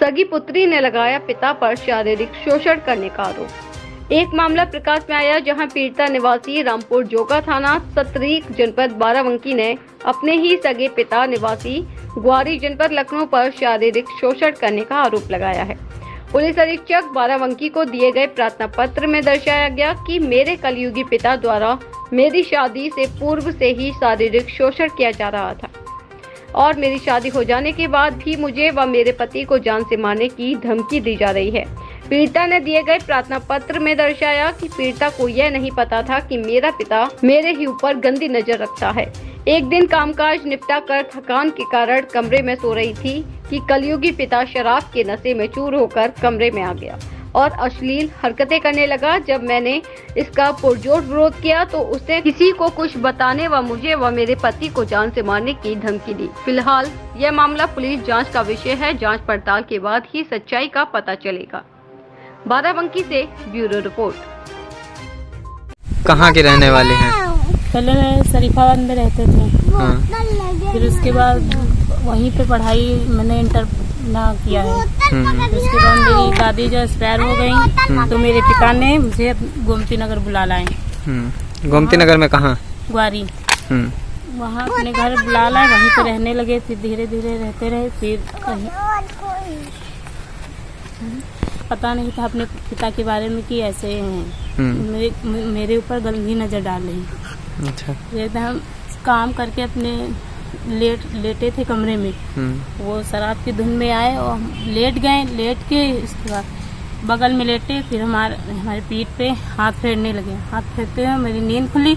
सगी पुत्री ने लगाया पिता पर शारीरिक शोषण करने का आरोप। एक मामला प्रकाश में आया जहां पीड़िता निवासी रामपुर जोगा थाना सतरीक जनपद बाराबंकी ने अपने ही सगे पिता निवासी ग्वारी जनपद लखनऊ पर शारीरिक शोषण करने का आरोप लगाया है। पुलिस अधीक्षक बाराबंकी को दिए गए प्रार्थना पत्र में दर्शाया गया कि मेरे कलयुगी पिता द्वारा मेरी शादी से पूर्व से ही शारीरिक शोषण किया जा रहा था और मेरी शादी हो जाने के बाद भी मुझे व मेरे पति को जान से मारने की धमकी दी जा रही है। पीड़िता ने दिए गए प्रार्थना पत्र में दर्शाया कि पीड़िता को यह नहीं पता था कि मेरा पिता मेरे ही ऊपर गंदी नजर रखता है। एक दिन कामकाज निपटा कर थकान के कारण कमरे में सो रही थी कि कलयुगी पिता शराब के नशे में चूर होकर कमरे में आ गया और अश्लील हरकतें करने लगा। जब मैंने इसका पुरजोर विरोध किया तो उसने किसी को कुछ बताने व मुझे व मेरे पति को जान से मारने की धमकी दी। फिलहाल यह मामला पुलिस जांच का विषय है। जांच पड़ताल के बाद ही सच्चाई का पता चलेगा। बाराबंकी से ब्यूरो रिपोर्ट। कहाँ के रहने वाले हैं? पहले शरीफाबाद में रहते थे, फिर उसके बाद वहीं पे पढ़ाई मैंने इंटर ना किया है। उसके बाद मेरी दादी जो एक्सपायर हो गई तो मेरे पिता ने मुझे गोमती नगर बुला लाए। गोमती नगर में कहाँ? ग्वारी। वहाँ अपने घर बुला लाए, वहीं पे रहने लगे। फिर धीरे धीरे रहते रहे। फिर कहीं पता नहीं था अपने पिता के बारे में कि ऐसे हैं, मेरे ऊपर गंदी नजर डाल रही। अच्छा। एकदम काम करके अपने लेटे थे कमरे में, वो शराब की धुन में आए और लेट गए। लेट के इसके बाद बगल में लेटे, फिर हमारे पीठ पे हाथ फेरने लगे। हाथ फेरते हुए मेरी नींद खुली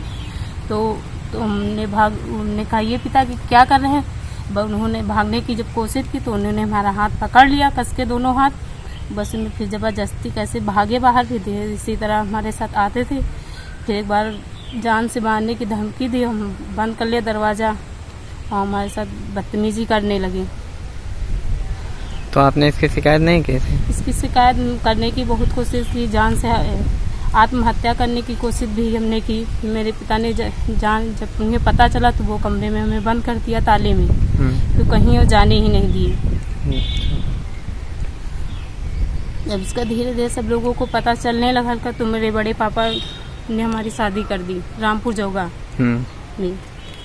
तो हमने कहा ये पिता कि क्या कर रहे हैं। उन्होंने भागने की जब कोशिश की तो उन्होंने हमारा हाथ पकड़ लिया कस के, दोनों हाथ। बस में फिर जबरदस्ती कैसे भागे बाहर। फिर इसी तरह हमारे साथ आते थे। फिर एक बार जान से मारने की धमकी दी। हम बंद कर लिया दरवाज़ा और हमारे साथ बदतमीजी करने लगे। तो आपने इसकी शिकायत नहीं की थी? इसकी शिकायत करने की बहुत कोशिश की, जान से आत्महत्या करने की कोशिश भी हमने की। मेरे पिता ने जब उन्हें पता चला तो वो कमरे में हमें बंद कर दिया ताले में, तो कहीं वो जाने ही नहीं दिए। जब इसका धीरे धीरे सब लोगों को पता चलने लगा तो मेरे बड़े पापा ने हमारी शादी कर दी रामपुर जोगा में।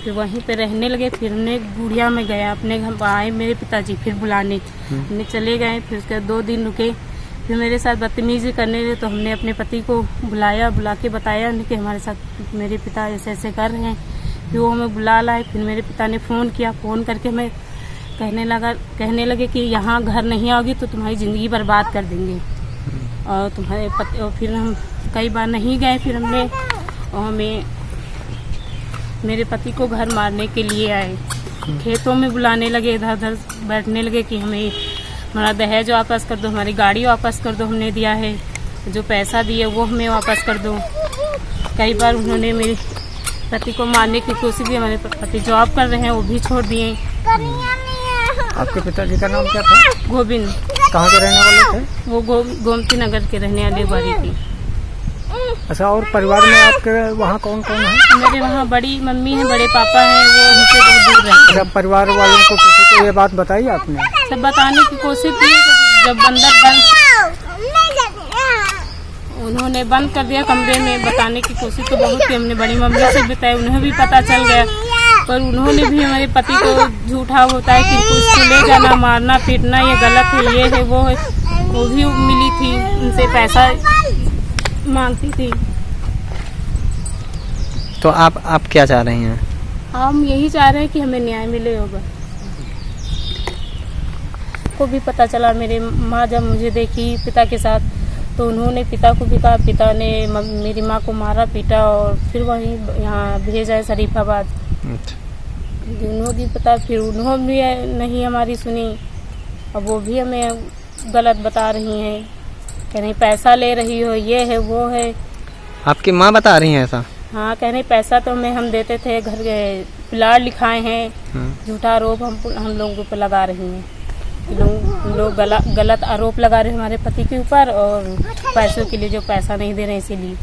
फिर वहीं पे रहने लगे। फिर हमने गुड़िया में गया, अपने घर आए मेरे पिताजी फिर बुलाने। हमने चले गए। फिर उसके 2 दिन रुके। फिर मेरे साथ बदतमीजी करने लगे तो हमने अपने पति को बुलाया, बुला के बताया कि हमारे साथ मेरे पिता ऐसे ऐसे कर रहे हैं। फिर वो हमें बुला लाए। फिर मेरे पिता ने फ़ोन किया। फ़ोन करके हमें कहने लगे कि यहाँ घर नहीं आओगी तो तुम्हारी ज़िंदगी बर्बाद कर देंगे और तुम्हारे पति। और फिर हम कई बार नहीं गए। फिर हमें मेरे पति को घर मारने के लिए आए। खेतों में बुलाने लगे, इधर उधर बैठने लगे कि हमें हमारा दहेज वापस कर दो, हमारी गाड़ी वापस कर दो, हमने दिया है, जो पैसा दिए वो हमें वापस कर दो। कई बार उन्होंने मेरे पति को मारने की कोशिश की। हमारे पति जॉब कर रहे हैं, वो भी छोड़ दिए। आपके पिताजी का नाम क्या था? गोविंद। कहाँ के रहने वाले थे? वो गोमती नगर के रहने वाले ग्वारी की। अच्छा। और परिवार में आपके वहाँ कौन कौन है? मेरे वहाँ बड़ी मम्मी है, बड़े पापा हैं, वो हमसे बहुत दूर रहते हैं। जब परिवार वालों को किसी को ये बात बताई आपने? सब बताने की कोशिश की। जब उन्होंने बंद कर दिया कमरे में, बताने की कोशिश तो बहुत की हमने, बड़ी मम्मी से बताया, उन्हें भी पता चल गया। पर उन्होंने भी हमारे पति को झूठा होता है कि उसको ले जाना, मारना, पीटना, ये गलत है, ये है, वो है। वो भी मिली थी, उनसे पैसा मांगती थी। तो आप क्या चाह रही हैं? हम यही चाह रहे हैं कि हमें न्याय मिले होगा। को भी पता चला, मेरे माँ जब मुझे देखी पिता के साथ तो उन्होंने पिता को भी कहा। पिता ने मेरी माँ को मारा, पीटा और फिर वहीं यहाँ भेजा है शरीफाबाद। उन्होंने भी पता, फिर उन्होंने भी नहीं हमारी सुनी। अब वो भी हमें गलत बता रही हैं, कह रही पैसा ले रही हो, ये है वो है। आपकी माँ बता रही हैं ऐसा? हाँ, कह रही पैसा तो हम देते थे, घर के प्लाट लिखाए हैं। झूठा आरोप हम लोगों पर लगा रही हैं। लोग गलत आरोप लगा रहे हैं हमारे पति के ऊपर और पैसों के लिए, जो पैसा नहीं दे रहे इसीलिए।